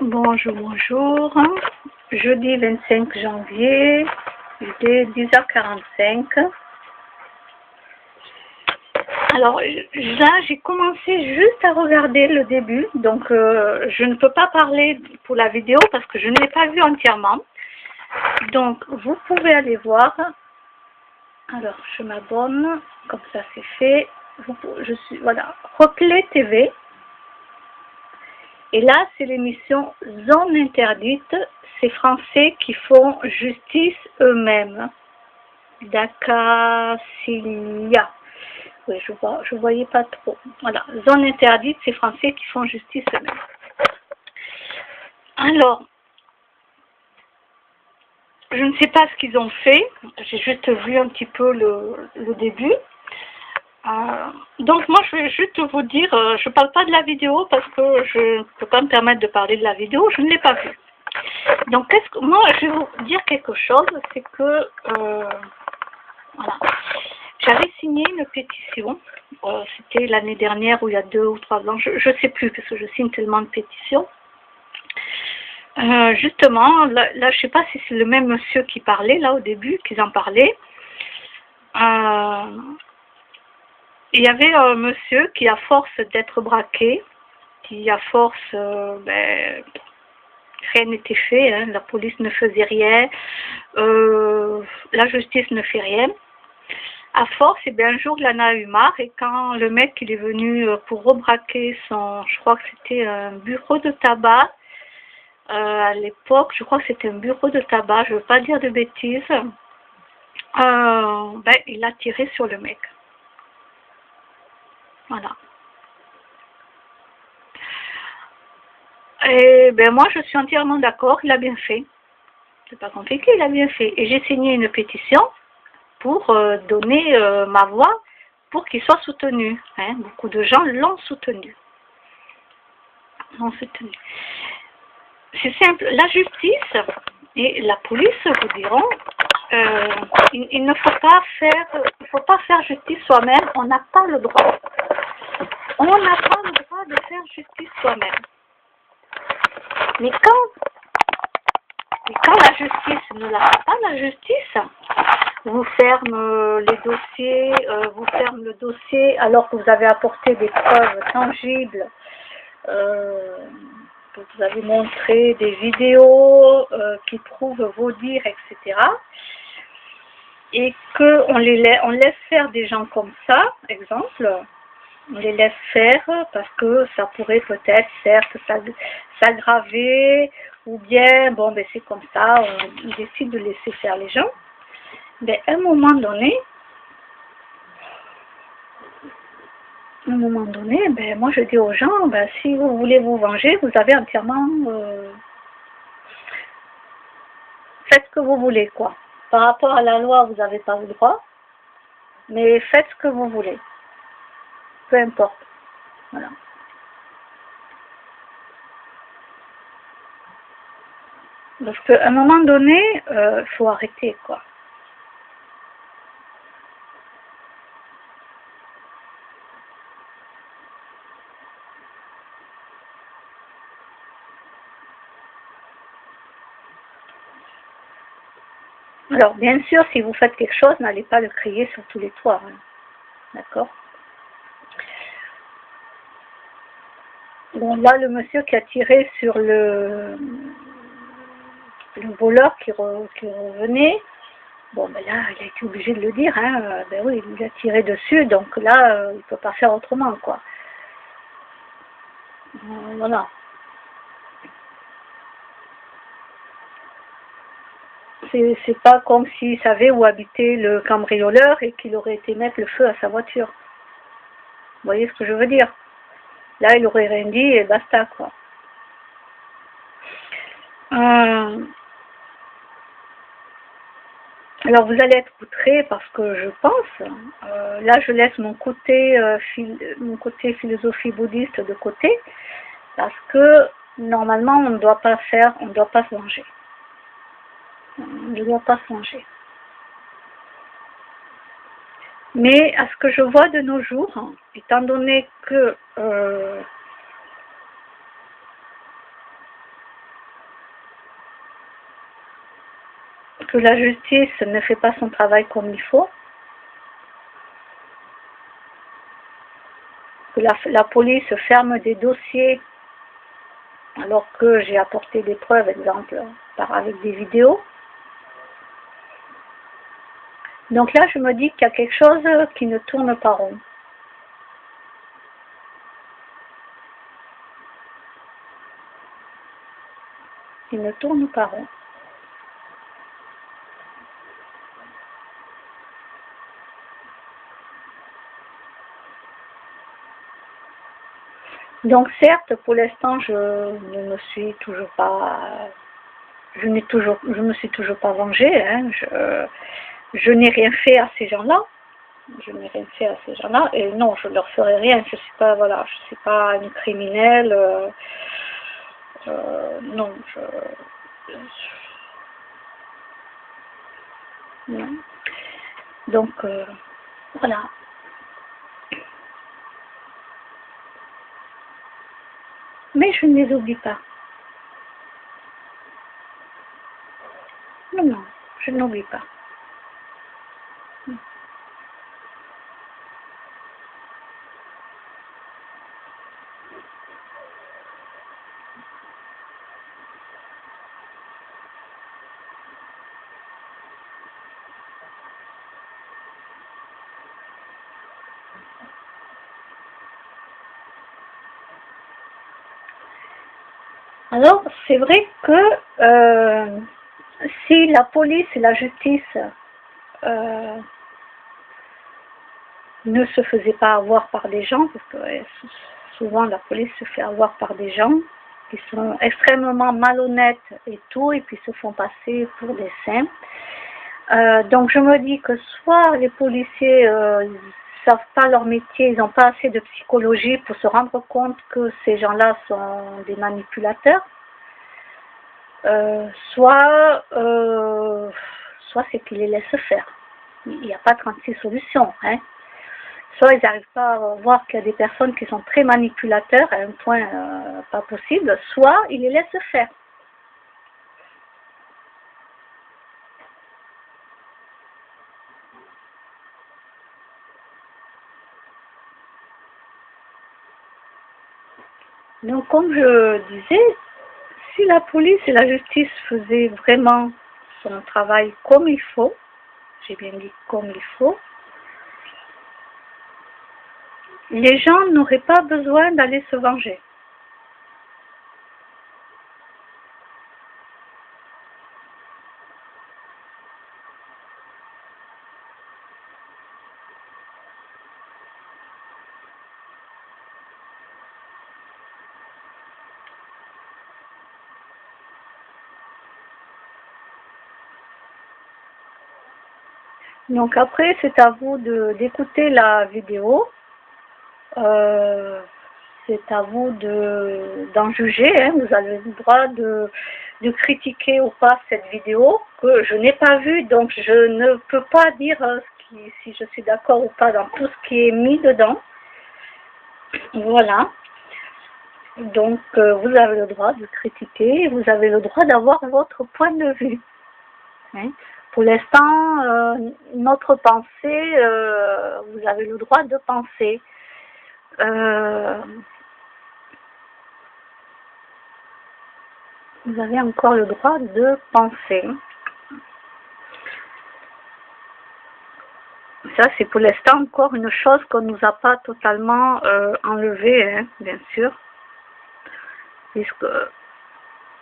Bonjour, bonjour. Jeudi 25 janvier, il est 10h45. Alors là, j'ai commencé juste à regarder le début, donc je ne peux pas parler pour la vidéo parce que je ne l'ai pas vu entièrement. Donc vous pouvez aller voir. Alors je m'abonne, comme ça c'est fait. Je suis, voilà, Replay TV. Et là, c'est l'émission Zone Interdite. C'est Français qui font justice eux-mêmes. Dacacilia. Oui, je voyais pas trop. Voilà, Zone Interdite, c'est Français qui font justice eux-mêmes. Alors, je ne sais pas ce qu'ils ont fait. J'ai juste vu un petit peu le début. Donc moi je vais juste vous dire, je ne parle pas de la vidéo parce que je ne peux pas me permettre de parler de la vidéo, je ne l'ai pas vue. Donc moi je vais vous dire quelque chose, c'est que voilà, j'avais signé une pétition, c'était l'année dernière ou il y a 2 ou 3 ans, je ne sais plus parce que je signe tellement de pétitions. Justement, là je ne sais pas si c'est le même monsieur qui parlait là au début, qu'ils en parlaient. Il y avait un monsieur qui, à force d'être braqué, qui à force, rien n'était fait, hein, la police ne faisait rien, la justice ne fait rien. À force, et bien un jour, il en a eu marre, et quand le mec il est venu pour rebraquer je crois que c'était un bureau de tabac, à l'époque, je crois que c'était un bureau de tabac, je ne veux pas dire de bêtises, il a tiré sur le mec. Voilà. Et ben moi je suis entièrement d'accord, il a bien fait. C'est pas compliqué, il a bien fait. Et j'ai signé une pétition pour donner ma voix pour qu'il soit soutenu. Hein. Beaucoup de gens l'ont soutenu. C'est simple, la justice et la police vous diront il ne faut pas faire justice soi-même, on n'a pas le droit. On n'a pas le droit de faire justice soi-même. Mais quand la justice ne la fait pas, la justice vous ferme les dossiers, vous ferme le dossier alors que vous avez apporté des preuves tangibles, que vous avez montré des vidéos qui prouvent vos dires, etc. Et qu'on laisse faire des gens comme ça, exemple, on les laisse faire parce que ça pourrait peut-être, certes, s'aggraver, ou bien, bon, ben c'est comme ça, on décide de laisser faire les gens. Mais à un moment donné, ben, moi je dis aux gens, ben, si vous voulez vous venger, vous avez entièrement... faites ce que vous voulez, quoi. Par rapport à la loi, vous n'avez pas le droit, mais faites ce que vous voulez. Peu importe. Voilà. Parce qu'à un moment donné, il faut arrêter, quoi. Alors, bien sûr, si vous faites quelque chose, n'allez pas le crier sur tous les toits. Hein. D'accord? Bon, là, le monsieur qui a tiré sur le voleur qui revenait, bon, ben là, il a été obligé de le dire. Hein. Ben oui, il a tiré dessus, donc là, il ne peut pas faire autrement, quoi. Voilà. C'est pas comme s'il savait où habitait le cambrioleur et qu'il aurait été mettre le feu à sa voiture. Vous voyez ce que je veux dire? Là, il aurait rien dit et basta, quoi. Alors, vous allez être outrés parce que je pense, là, je laisse mon côté philosophie bouddhiste de côté, parce que normalement, on ne doit pas se venger. On ne doit pas se venger. Mais à ce que je vois de nos jours, étant donné que que la justice ne fait pas son travail comme il faut, que la police ferme des dossiers alors que j'ai apporté des preuves, exemple, avec des vidéos. Donc là, je me dis qu'il y a quelque chose qui ne tourne pas rond. Il ne tourne pas rond. Donc certes, pour l'instant, je ne me suis toujours pas, je me suis toujours pas vengée. Hein. Je n'ai rien fait à ces gens-là. Je n'ai rien fait à ces gens-là. Et non, je leur ferai rien. Je suis pas, voilà, je suis pas une criminelle. Non, non. Donc voilà. Mais je ne les oublie pas. Non, non, je n'oublie pas. Alors, c'est vrai que si la police et la justice ne se faisaient pas avoir par des gens, parce que souvent la police se fait avoir par des gens qui sont extrêmement malhonnêtes et tout, et puis se font passer pour des saints. Donc je me dis que soit les policiers ils savent pas leur métier, ils n'ont pas assez de psychologie pour se rendre compte que ces gens-là sont des manipulateurs, soit c'est qu'ils les laissent faire. Il n'y a pas 36 solutions. Hein. Soit ils n'arrivent pas à voir qu'il y a des personnes qui sont très manipulateurs à un point pas possible, soit ils les laissent faire. Donc, comme je disais, si la police et la justice faisaient vraiment son travail comme il faut, j'ai bien dit comme il faut, les gens n'auraient pas besoin d'aller se venger. Donc après, c'est à vous d'écouter la vidéo. C'est à vous d'en juger. Hein. Vous avez le droit de critiquer ou pas cette vidéo que je n'ai pas vue. Donc je ne peux pas dire si je suis d'accord ou pas dans tout ce qui est mis dedans. Voilà. Donc vous avez le droit de critiquer. Vous avez le droit d'avoir votre point de vue. Hein. Pour l'instant, notre pensée, vous avez le droit de penser. Vous avez encore le droit de penser. Ça, c'est pour l'instant encore une chose qu'on ne nous a pas totalement enlevée, hein, bien sûr. Puisque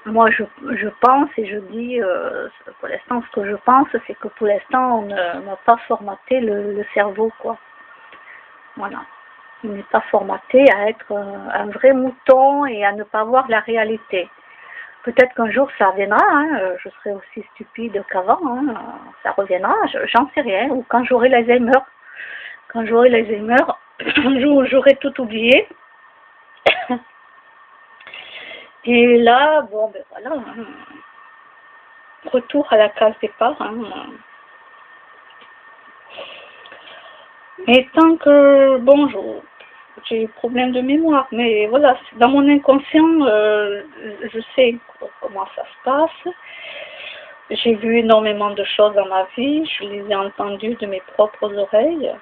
moi, je pense et je dis, pour l'instant, ce que je pense, c'est que pour l'instant, on n'a pas formaté le cerveau, quoi. Voilà. Il n'est pas formaté à être un vrai mouton et à ne pas voir la réalité. Peut-être qu'un jour ça reviendra, hein, je serai aussi stupide qu'avant, hein, ça reviendra, j'en sais rien, ou quand j'aurai l'Alzheimer. Quand j'aurai l'Alzheimer, j'aurai tout oublié. Et là, bon, ben voilà, hein, retour à la case départ. Hein. Mais tant que, bon, j'ai des problèmes de mémoire, mais voilà, dans mon inconscient, je sais comment ça se passe. J'ai vu énormément de choses dans ma vie, je les ai entendues de mes propres oreilles.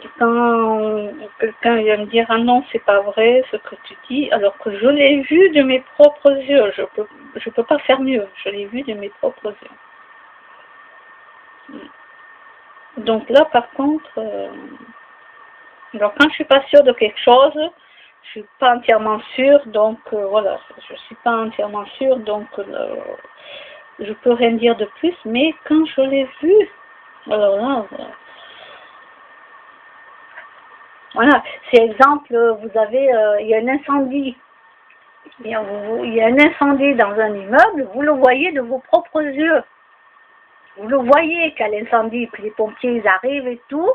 Et quand quelqu'un vient me dire ah non c'est pas vrai ce que tu dis, alors que je l'ai vu de mes propres yeux, je peux pas faire mieux, je l'ai vu de mes propres yeux. Donc là par contre, alors quand je suis pas sûre de quelque chose, je suis pas entièrement sûre, donc voilà, je suis pas entièrement sûre, donc je peux rien dire de plus, mais quand je l'ai vu, alors là, voilà, c'est exemple, vous avez, il y a un incendie, il y a un incendie dans un immeuble, vous le voyez de vos propres yeux, vous le voyez qu'à l'incendie, puis les pompiers ils arrivent et tout,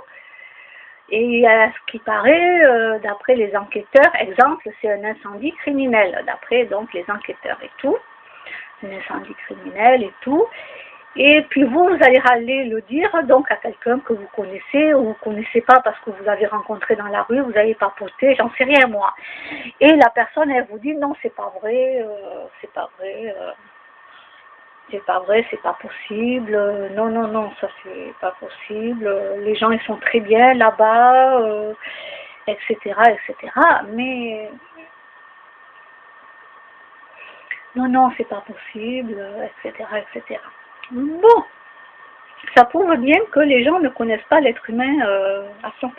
et à ce qui paraît, d'après les enquêteurs, exemple, c'est un incendie criminel, d'après donc les enquêteurs et tout, un incendie criminel et tout. Et puis vous allez aller le dire donc à quelqu'un que vous connaissez ou vous ne connaissez pas parce que vous avez rencontré dans la rue, vous avez papoté, j'en sais rien moi. Et la personne elle vous dit non c'est pas vrai, c'est pas vrai, c'est pas vrai, c'est pas possible, non non non ça c'est pas possible, les gens ils sont très bien là-bas, etc. etc. Mais non non c'est pas possible, etc. etc. Bon. Ça prouve bien que les gens ne connaissent pas l'être humain à 100%.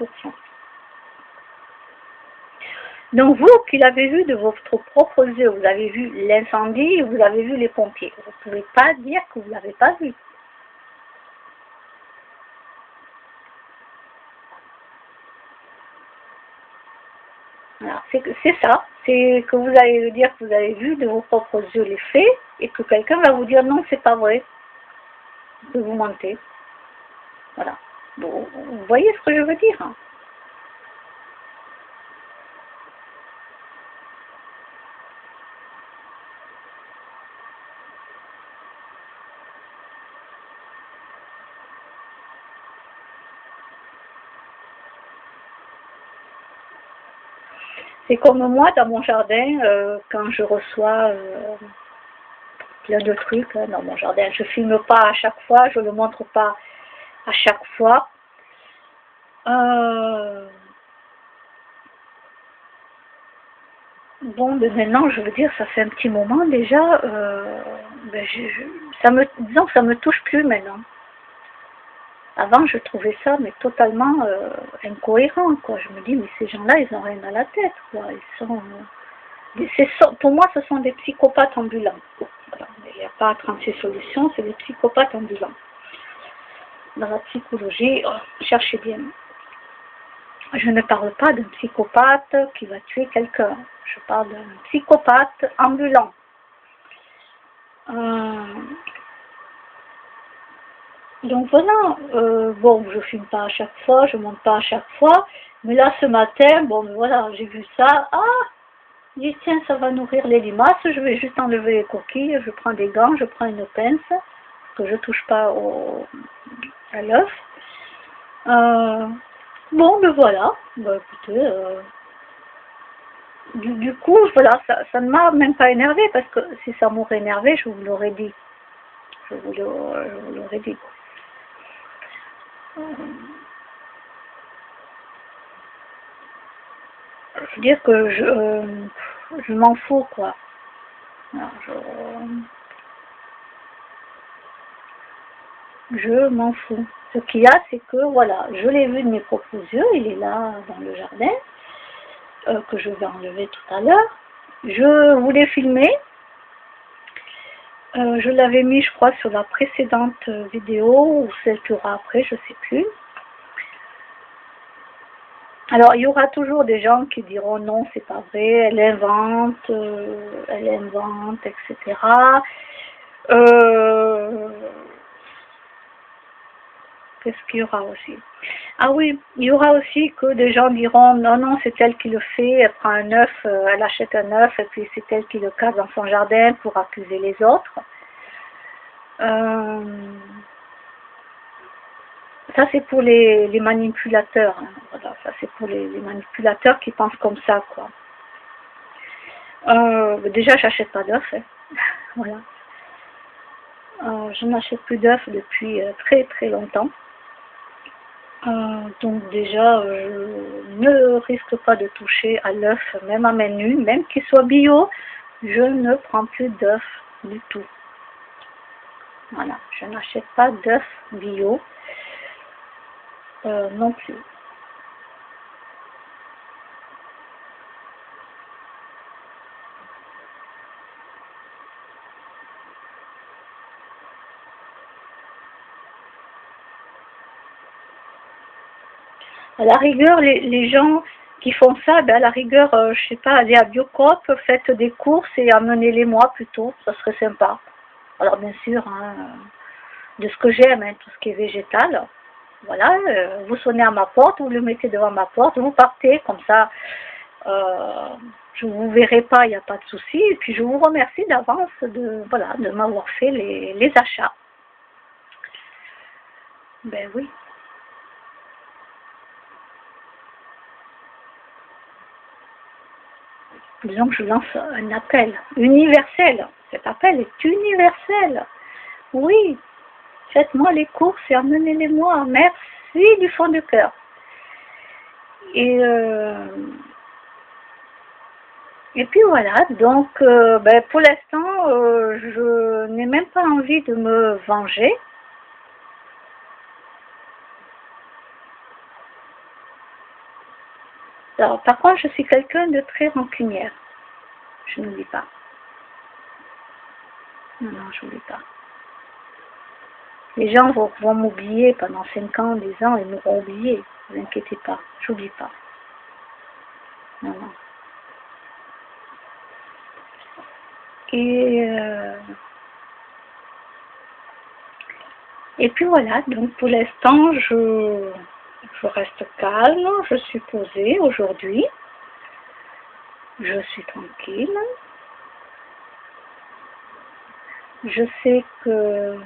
Donc vous qui l'avez vu de votre propre yeux, vous avez vu l'incendie, vous avez vu les pompiers. Vous ne pouvez pas dire que vous ne l'avez pas vu. C'est ça, c'est que vous allez dire que vous avez vu de vos propres yeux les faits et que quelqu'un va vous dire non, c'est pas vrai, que vous mentez. Voilà. Bon, vous voyez ce que je veux dire hein. C'est comme moi dans mon jardin, quand je reçois plein de trucs hein, dans mon jardin. Je ne filme pas à chaque fois, je ne le montre pas à chaque fois. Bon, ben maintenant, je veux dire, ça fait un petit moment déjà. Ben disons que ça me touche plus maintenant. Avant, je trouvais ça mais totalement incohérent, quoi. Je me dis, mais ces gens-là, ils n'ont rien à la tête, quoi. Pour moi, ce sont des psychopathes ambulants. Voilà. Il n'y a pas 36 solutions, c'est des psychopathes ambulants. Dans la psychologie, cherchez bien. Je ne parle pas d'un psychopathe qui va tuer quelqu'un. Je parle d'un psychopathe ambulant. Donc voilà, bon, je filme pas à chaque fois, je monte pas à chaque fois, mais là ce matin, bon, voilà, j'ai vu ça, je dis tiens, ça va nourrir les limaces, je vais juste enlever les coquilles, je prends des gants, je prends une pince, que je touche pas à l'œuf. Bon, ben voilà, ben écoutez, du coup, voilà, ça ne m'a même pas énervé parce que si ça m'aurait énervé, je vous l'aurais dit. Je vous l'aurais dit. Je veux dire que je m'en fous, quoi. Alors, je m'en fous. Ce qu'il y a, c'est que, voilà, je l'ai vu de mes propres yeux, il est là dans le jardin, que je vais enlever tout à l'heure. Je voulais filmer. Je l'avais mis, je crois, sur la précédente vidéo, ou celle qu'il y aura après, je ne sais plus. Alors, il y aura toujours des gens qui diront non, c'est pas vrai, elle invente, etc. Qu'est-ce qu'il y aura aussi? Ah oui, il y aura aussi que des gens diront non, non, c'est elle qui le fait, elle prend un œuf, elle achète un œuf et puis c'est elle qui le casse dans son jardin pour accuser les autres. Ça c'est pour les manipulateurs, hein. Voilà, ça c'est pour les manipulateurs qui pensent comme ça, quoi. Déjà, j'achète pas d'œufs. Hein. Voilà. Je n'achète plus d'œufs depuis très très longtemps. Donc déjà, je ne risque pas de toucher à l'œuf, même à main nue, même qu'il soit bio, je ne prends plus d'œufs du tout. Voilà, je n'achète pas d'œufs bio non plus. À la rigueur, les gens qui font ça, ben à la rigueur, je sais pas, allez à Biocoop, faites des courses et amenez-les moi plutôt, ça serait sympa. Alors bien sûr, hein, de ce que j'aime, hein, tout ce qui est végétal, voilà, vous sonnez à ma porte, vous le mettez devant ma porte, vous partez, comme ça, je ne vous verrai pas, il n'y a pas de souci, et puis je vous remercie d'avance de, voilà, de m'avoir fait les achats. Ben oui. Disons que je lance un appel universel. Cet appel est universel. Oui, faites-moi les courses et amenez-les-moi. Merci du fond du cœur. Et, et puis voilà, donc ben, pour l'instant, je n'ai même pas envie de me venger. Alors, par contre, je suis quelqu'un de très rancunière. Je n'oublie pas. Non, non, je n'oublie pas. Les gens vont m'oublier pendant 5 ans, 10 ans, ils m'auront oublié. Ne vous inquiétez pas, j'oublie pas. Non, non. Et puis voilà, donc pour l'instant, je reste calme, je suis posée aujourd'hui, je suis tranquille. Je sais que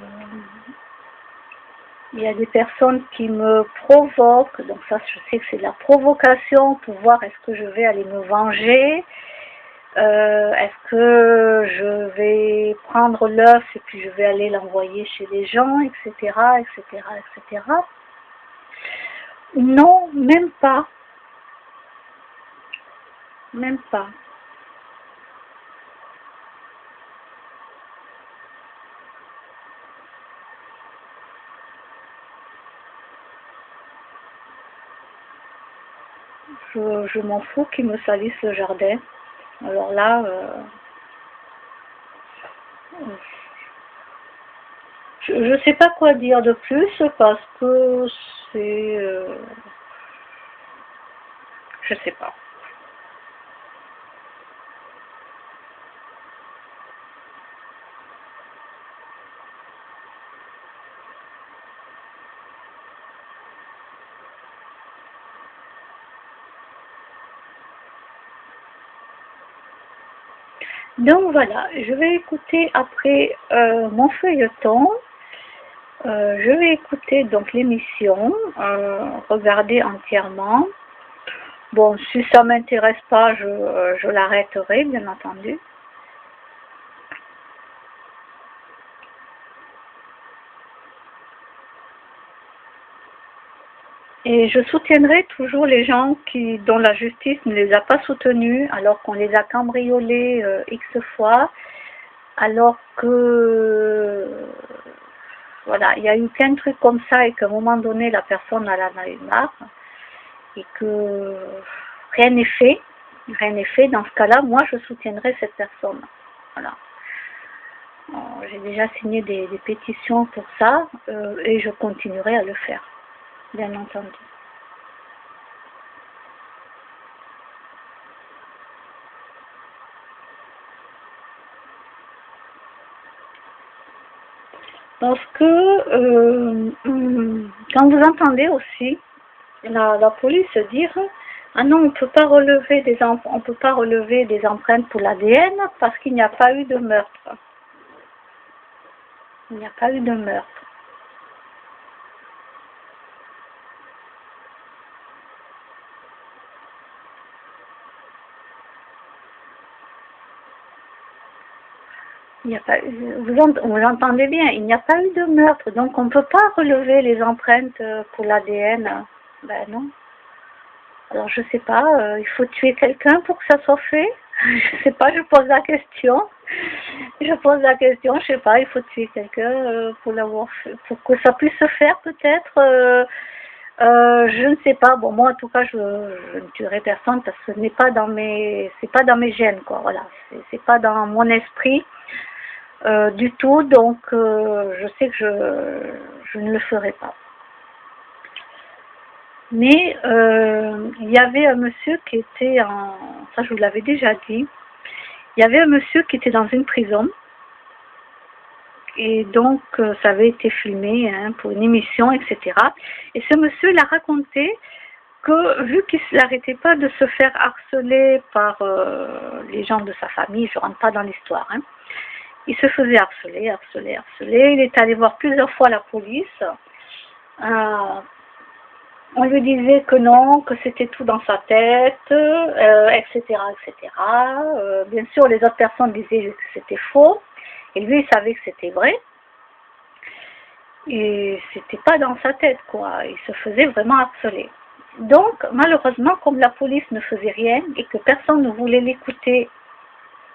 il y a des personnes qui me provoquent, donc ça je sais que c'est de la provocation pour voir est-ce que je vais aller me venger, est-ce que je vais prendre l'œuf et puis je vais aller l'envoyer chez les gens, etc., etc., etc. Non, même pas, même pas. Je m'en fous qu'ils me salissent le jardin. Alors là, je ne sais pas quoi dire de plus parce que c'est... je sais pas. Donc voilà, je vais écouter après mon feuilleton. Je vais écouter donc l'émission, regarder entièrement. Bon, si ça m'intéresse pas, je l'arrêterai, bien entendu. Et je soutiendrai toujours les gens dont la justice ne les a pas soutenus, alors qu'on les a cambriolés X fois, alors que voilà, il y a eu plein de trucs comme ça et qu'à un moment donné, la personne elle en a eu marre et que rien n'est fait. Rien n'est fait. Dans ce cas-là, moi, je soutiendrai cette personne. Voilà. J'ai déjà signé des pétitions pour ça et je continuerai à le faire, bien entendu. Parce que quand vous entendez aussi la police dire ah non, on peut pas relever on peut pas relever des empreintes pour l'ADN parce qu'il n'y a pas eu de meurtre. Il n'y a pas eu de meurtre. Il n'y a pas, vous entendez bien, il n'y a pas eu de meurtre, donc on ne peut pas relever les empreintes pour l'ADN. Ben non. Alors je sais pas, il faut tuer quelqu'un pour que ça soit fait. Je sais pas, je pose la question. Je pose la question, je sais pas, il faut tuer quelqu'un pour l'avoir fait, pour que ça puisse se faire peut-être. Je ne sais pas. Bon, moi en tout cas, je ne tuerai personne parce que ce n'est pas dans mes, c'est pas dans mes gènes, quoi. Voilà, c'est pas dans mon esprit du tout. Donc, je sais que je ne le ferai pas. Mais il y avait un monsieur qui était en... Ça, je vous l'avais déjà dit. Il y avait un monsieur qui était dans une prison. Et donc, ça avait été filmé hein, pour une émission, etc. Et ce monsieur, il a raconté que, vu qu'il n'arrêtait pas de se faire harceler par les gens de sa famille, je ne rentre pas dans l'histoire, hein, il se faisait harceler. Il est allé voir plusieurs fois la police. On lui disait que non, que c'était tout dans sa tête, etc., etc. Bien sûr, les autres personnes disaient que c'était faux, et lui, il savait que c'était vrai. Et c'était pas dans sa tête, quoi. Il se faisait vraiment harceler. Donc, malheureusement, comme la police ne faisait rien et que personne ne voulait l'écouter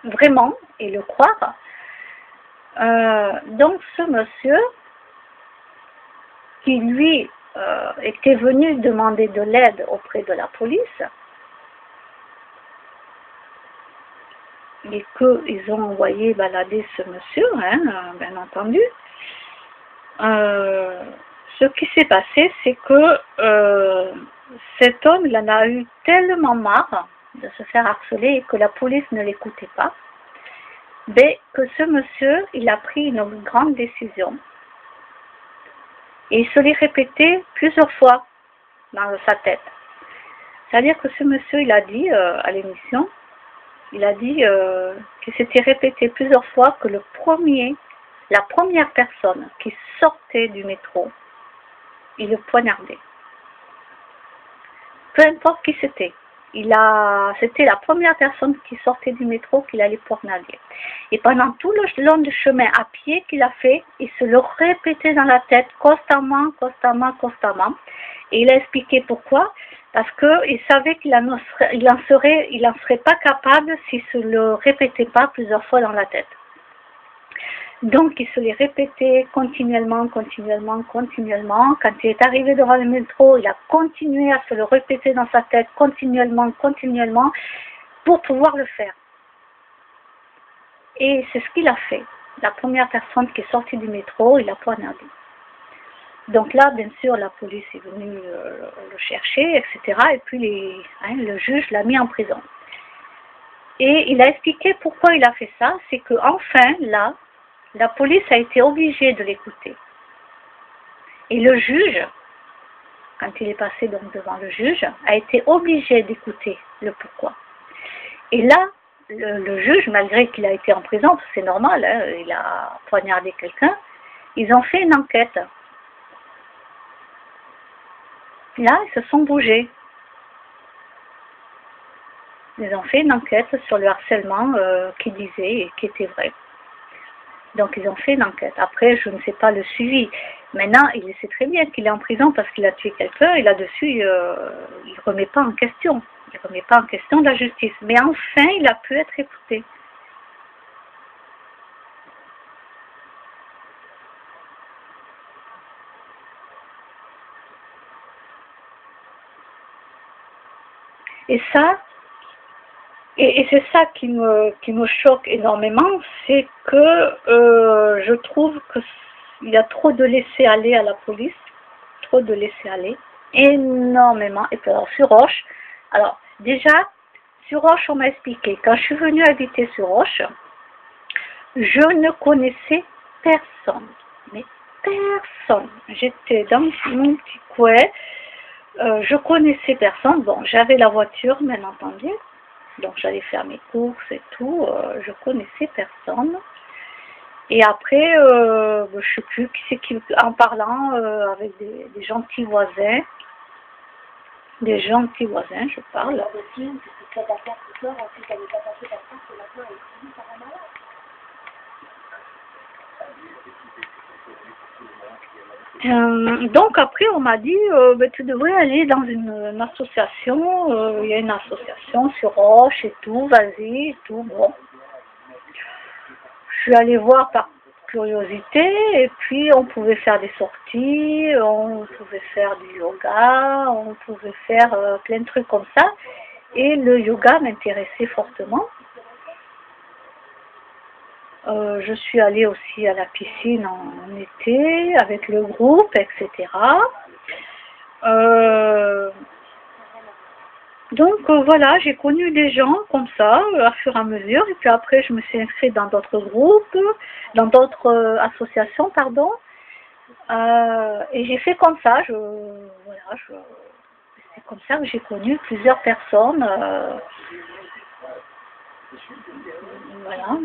vraiment et le croire, donc ce monsieur, qui lui était venu demander de l'aide auprès de la police et qu'ils ont envoyé balader ce monsieur, hein, bien entendu. Ce qui s'est passé, c'est que cet homme, il en a eu tellement marre de se faire harceler et que la police ne l'écoutait pas, mais que ce monsieur, il a pris une grande décision. Et il se l'est répété plusieurs fois dans sa tête. C'est-à-dire que ce monsieur, il a dit à l'émission, il a dit qu'il s'était répété plusieurs fois que la première personne qui sortait du métro, il le poignardait. Peu importe qui c'était. C'était la première personne qui sortait du métro qu'il allait poignarder. Et pendant tout le long du chemin à pied qu'il a fait, il se le répétait dans la tête constamment. Et il a expliqué pourquoi. Parce qu'il savait qu'il en serait pas capable s'il se le répétait pas plusieurs fois dans la tête. Donc, il se les répétait continuellement. Quand il est arrivé devant le métro, il a continué à se le répéter dans sa tête continuellement, pour pouvoir le faire. Et c'est ce qu'il a fait. La première personne qui est sortie du métro, il a poignardé. Donc là, bien sûr, la police est venue le chercher, etc. Et puis le juge l'a mis en prison. Et il a expliqué pourquoi il a fait ça. C'est qu'enfin, là, la police a été obligée de l'écouter. Et le juge, quand il est passé donc devant le juge, a été obligé d'écouter le pourquoi. Et là, le juge, malgré qu'il a été en prison, c'est normal, hein, il a poignardé quelqu'un, ils ont fait une enquête. Là, ils se sont bougés. Ils ont fait une enquête sur le harcèlement qui disait et qui était vrai. Donc ils ont fait une enquête. Après, je ne sais pas le suivi. Maintenant, il sait très bien qu'il est en prison parce qu'il a tué quelqu'un et là-dessus, il ne remet pas en question. Il ne remet pas en question la justice. Mais enfin, il a pu être écouté. Et ça, et c'est ça qui me choque énormément, c'est que je trouve qu'il y a trop de laisser-aller à la police, trop de laisser-aller, énormément. Et puis alors sur Auch, alors déjà, sur Auch, on m'a expliqué, quand je suis venue habiter sur Auch, je ne connaissais personne, mais personne. J'étais dans mon petit coin, je connaissais personne, bon, j'avais la voiture, bien entendu, donc j'allais faire mes courses et tout, je connaissais personne. Et après, je ne sais plus qui c'est qui, en parlant avec des gentils voisins, je parle. Donc après, on m'a dit, ben, tu devrais aller dans une association, il y a une association sur Roche et tout, vas-y, et tout, bon. Je suis allée voir par curiosité, et puis on pouvait faire des sorties, on pouvait faire du yoga, on pouvait faire plein de trucs comme ça, et le yoga m'intéressait fortement. Je suis allée aussi à la piscine en été avec le groupe, etc. Donc voilà, j'ai connu des gens comme ça, à fur et à mesure, et puis après je me suis inscrite dans d'autres groupes, dans d'autres associations, pardon, et j'ai fait comme ça, c'est comme ça que j'ai connu plusieurs personnes, voilà.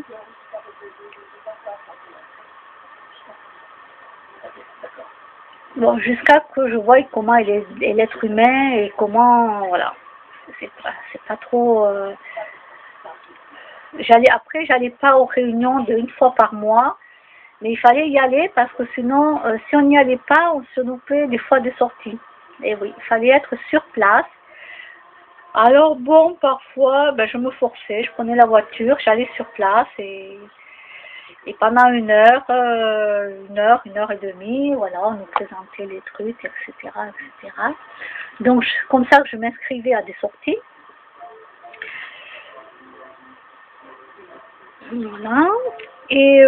Bon, jusqu'à que je voie comment est l'être humain et comment, voilà, c'est pas trop. J'allais pas aux réunions d'une fois par mois, mais il fallait y aller parce que sinon, si on n'y allait pas, on se loupait des fois des sorties. Et oui, il fallait être sur place. Alors bon, parfois, ben, je me forçais, je prenais la voiture, j'allais sur place et pendant une heure et demie, voilà, on nous présentait les trucs, etc., etc. Donc, comme ça que je m'inscrivais à des sorties. Voilà. Et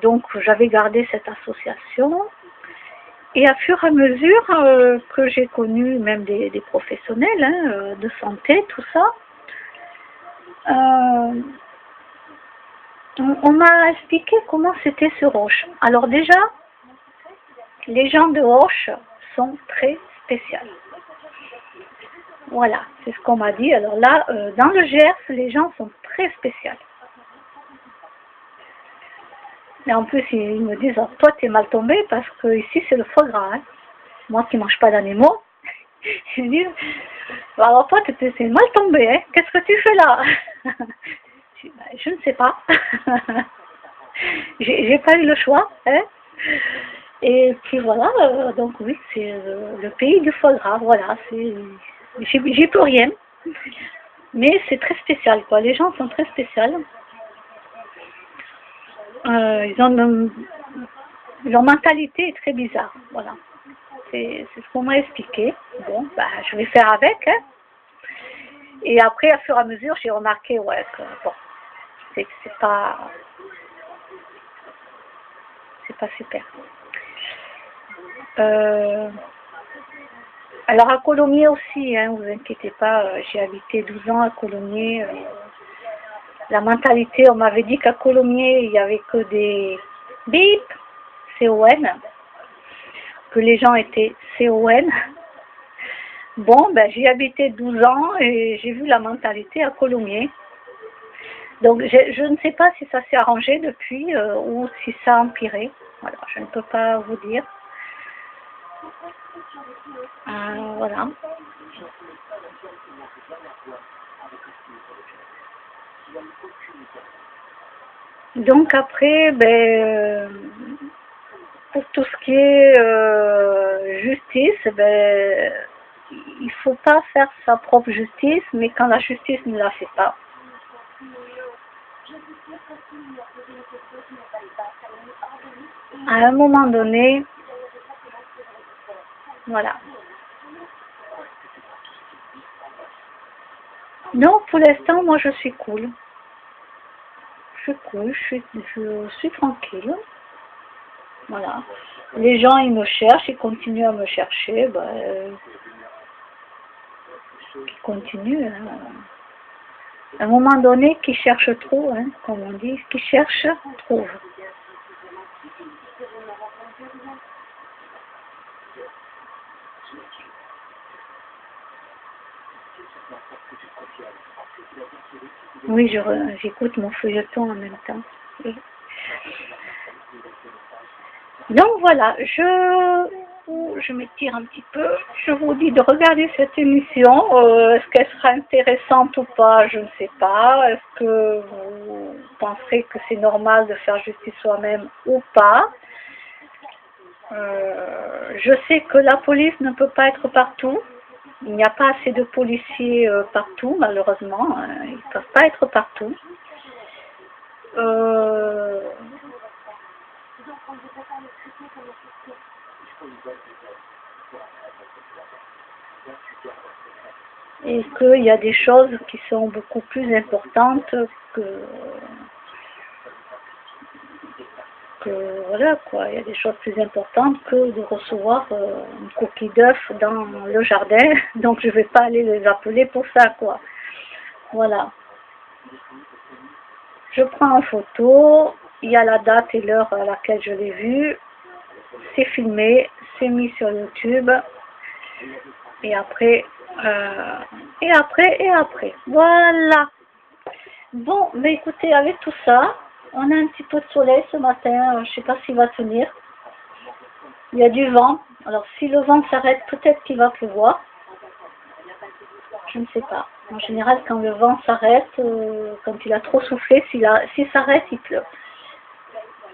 donc, j'avais gardé cette association. Et à fur et à mesure que j'ai connu même des professionnels de santé, tout ça, on m'a expliqué comment c'était sur Auch. Alors déjà, les gens de Auch sont très spéciaux. Voilà, c'est ce qu'on m'a dit. Alors là, dans le Gers, les gens sont très spéciaux. Et en plus, ils me disent, oh, toi, t'es mal tombé parce que ici, c'est le foie gras. Hein. Moi qui ne mange pas d'animaux, ils me disent, alors toi, t'es mal tombé. Hein. Qu'est-ce que tu fais là? Je ne sais pas. J'ai pas eu le choix. Hein. Et puis voilà, donc oui, c'est le pays du foie gras. Voilà, j'ai plus rien. Mais c'est très spécial, quoi. Les gens sont très spéciaux. Leur mentalité est très bizarre, voilà. C'est ce qu'on m'a expliqué. Bon, bah, je vais faire avec. Hein. Et après, à fur et à mesure, j'ai remarqué, ouais, que bon, c'est pas super. Alors à Colomiers aussi, hein, vous inquiétez pas, j'ai habité 12 ans à Colomiers. La mentalité, on m'avait dit qu'à Colomiers, il n'y avait que des bip, C-O-N, que les gens étaient C-O-N. Bon, ben j'y habitais 12 ans et j'ai vu la mentalité à Colomiers. Donc je ne sais pas si ça s'est arrangé depuis ou si ça a empiré. Voilà, je ne peux pas vous dire. Voilà. Donc après, ben, pour tout ce qui est justice, ben, il ne faut pas faire sa propre justice, mais quand la justice ne la fait pas. À un moment donné, voilà. Donc pour l'instant, moi je suis cool. Je suis cool, je suis tranquille. Voilà. Les gens, ils me cherchent, ils continuent à me chercher. Ben, ils continuent. Hein. À un moment donné, qui cherche trop, hein, comme on dit, qui cherche, trouve. Oui, j'écoute mon feuilleton en même temps. Oui. Donc voilà, je m'étire un petit peu. Je vous dis de regarder cette émission. Est-ce qu'elle sera intéressante ou pas, je ne sais pas. Est-ce que vous penserez que c'est normal de faire justice soi-même ou pas? Je sais que la police ne peut pas être partout. Il n'y a pas assez de policiers partout, malheureusement. Ils ne peuvent pas être partout. Et qu'il y a des choses qui sont beaucoup plus importantes que voilà quoi, il y a des choses plus importantes que de recevoir une coquille d'œuf dans le jardin, donc je vais pas aller les appeler pour ça quoi. Voilà. Je prends en photo, il y a la date et l'heure à laquelle je l'ai vu, c'est filmé, c'est mis sur YouTube, et après, et après. Voilà. Bon, mais écoutez, avec tout ça, on a un petit peu de soleil ce matin, je sais pas s'il va tenir. Il y a du vent, alors si le vent s'arrête, peut-être qu'il va pleuvoir. Je ne sais pas. En général, quand le vent s'arrête, quand il a trop soufflé, s'il s'arrête, il pleut.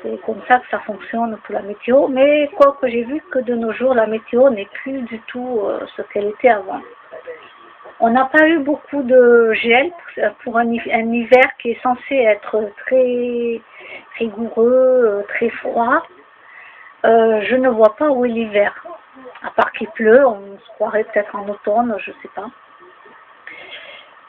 C'est comme ça que ça fonctionne pour la météo. Mais quoi que j'ai vu que de nos jours, la météo n'est plus du tout ce qu'elle était avant. On n'a pas eu beaucoup de gel pour un hiver qui est censé être très rigoureux, très froid. Je ne vois pas où est l'hiver. À part qu'il pleut, on se croirait peut-être en automne, je ne sais pas.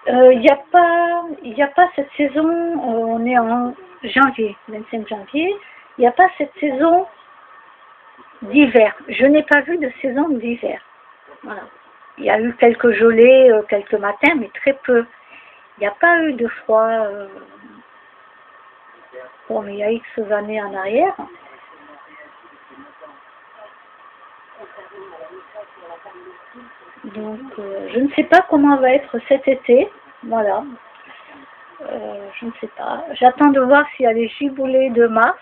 Il n'y a pas cette saison, on est en janvier, 25 janvier, il n'y a pas cette saison d'hiver. Je n'ai pas vu de saison d'hiver. Voilà. Il y a eu quelques gelées, quelques matins, mais très peu. Il n'y a pas eu de froid. Bon, mais il y a X années en arrière. Donc, je ne sais pas comment va être cet été. Voilà. Je ne sais pas. J'attends de voir s'il y a les giboulées de mars.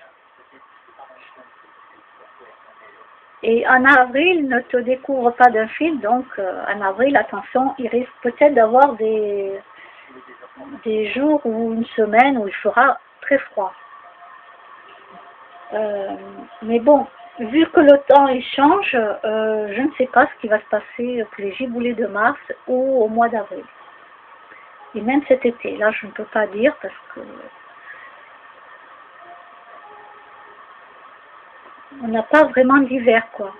Et en avril, ne te découvre pas d'un fil. Donc, en avril, attention, il risque peut-être d'avoir des jours ou une semaine où il fera très froid. Mais bon, vu que le temps il change, je ne sais pas ce qui va se passer pour les giboulées de mars ou au mois d'avril. Et même cet été, là je ne peux pas dire parce que on n'a pas vraiment d'hiver quoi.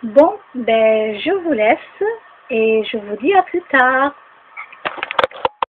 Bon, ben je vous laisse et je vous dis à plus tard.